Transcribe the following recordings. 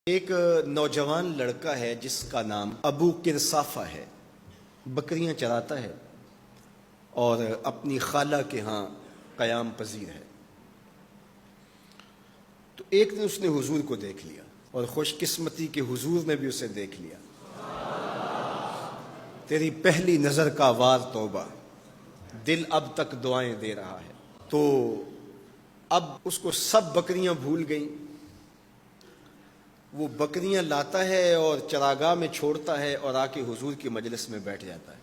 ایک نوجوان لڑکا ہے جس کا نام ابو کرصافہ ہے، بکریاں چراتا ہے اور اپنی خالہ کے ہاں قیام پذیر ہے۔ تو ایک دن اس نے حضور کو دیکھ لیا اور خوش قسمتی کے حضور نے بھی اسے دیکھ لیا۔ تیری پہلی نظر کا وار توبہ، دل اب تک دعائیں دے رہا ہے۔ تو اب اس کو سب بکریاں بھول گئیں، وہ بکریاں لاتا ہے اور چراگاہ میں چھوڑتا ہے اور آ کے حضور کی مجلس میں بیٹھ جاتا ہے۔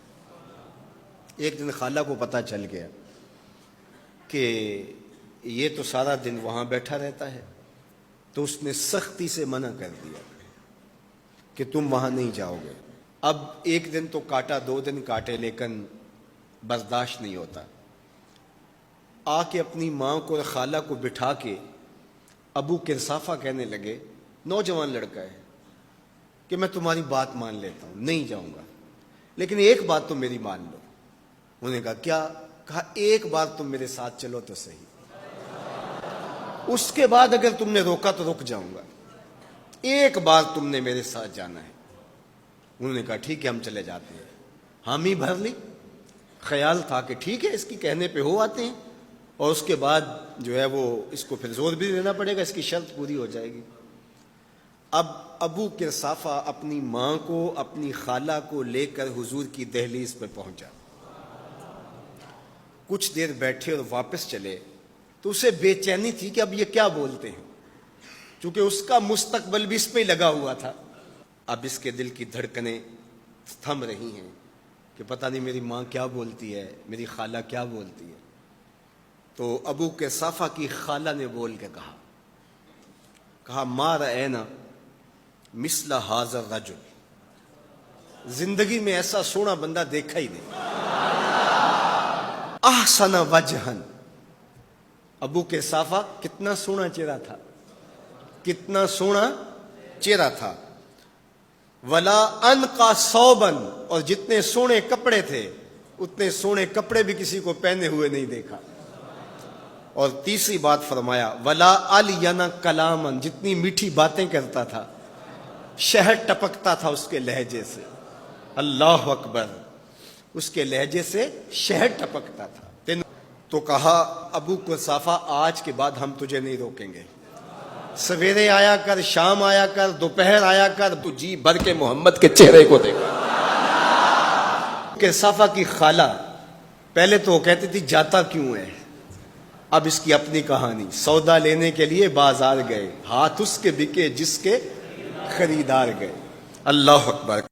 ایک دن خالہ کو پتہ چل گیا کہ یہ تو سارا دن وہاں بیٹھا رہتا ہے، تو اس نے سختی سے منع کر دیا کہ تم وہاں نہیں جاؤ گے۔ اب ایک دن تو کاٹا، 2 دن کاٹے، لیکن برداشت نہیں ہوتا۔ آ کے اپنی ماں کو اور خالہ کو بٹھا کے ابو کرصافہ کہنے لگے، نوجوان لڑکا ہے، کہ میں تمہاری بات مان لیتا ہوں، نہیں جاؤں گا، لیکن ایک بات تو میری مان لو۔ انہوں نے کہا کیا؟ کہا ایک بار تم میرے ساتھ چلو تو صحیح، اس کے بعد اگر تم نے روکا تو رک جاؤں گا، ایک بار تم نے میرے ساتھ جانا ہے۔ انہوں نے کہا ٹھیک ہے، ہم چلے جاتے ہیں۔ حامی بھر لی، خیال تھا کہ ٹھیک ہے اس کی کہنے پہ ہو آتے ہیں، اور اس کے بعد جو ہے وہ اس کو پھر زور بھی دینا پڑے گا، اس کی شرط پوری ہو جائے گی۔ اب ابو کرصافہ اپنی ماں کو، اپنی خالہ کو لے کر حضور کی دہلیز پہ پہنچا۔ کچھ دیر بیٹھے اور واپس چلے تو اسے بے چینی تھی کہ اب یہ کیا بولتے ہیں، چونکہ اس کا مستقبل بھی اس پہ لگا ہوا تھا۔ اب اس کے دل کی دھڑکنیں تھم رہی ہیں کہ پتہ نہیں میری ماں کیا بولتی ہے، میری خالہ کیا بولتی ہے۔ تو ابو کرصافہ کی خالہ نے بول کے کہا ما رأینا مثل ھذا الرجل، زندگی میں ایسا سونا بندہ دیکھا ہی نہیں۔ احسن وجہا، ابو کرصافہ کتنا سونا چہرہ تھا، کتنا سونا چہرہ تھا۔ ولا انقا ثوبا، اور جتنے سونے کپڑے تھے اتنے سونے کپڑے بھی کسی کو پہنے ہوئے نہیں دیکھا۔ اور تیسری بات فرمایا ولا الین کلاما، جتنی میٹھی باتیں کرتا تھا، شہد ٹپکتا تھا اس کے لہجے سے۔ اللہ اکبر، اس کے لہجے سے شہد ٹپکتا تھا۔ تو کہا ابو کرصافہ آج کے بعد ہم تجھے نہیں روکیں گے، سویرے آیا کر، شام آیا کر، دوپہر آیا کر، تو جی بھر کے محمد کے چہرے کو دیکھا۔ کرصافہ کی خالہ پہلے تو وہ کہتی تھی جاتا کیوں ہے، اب اس کی اپنی کہانی۔ سودا لینے کے لیے بازار گئے، ہاتھ اس کے بکے جس کے خریدار گئے۔ اللہ اکبر۔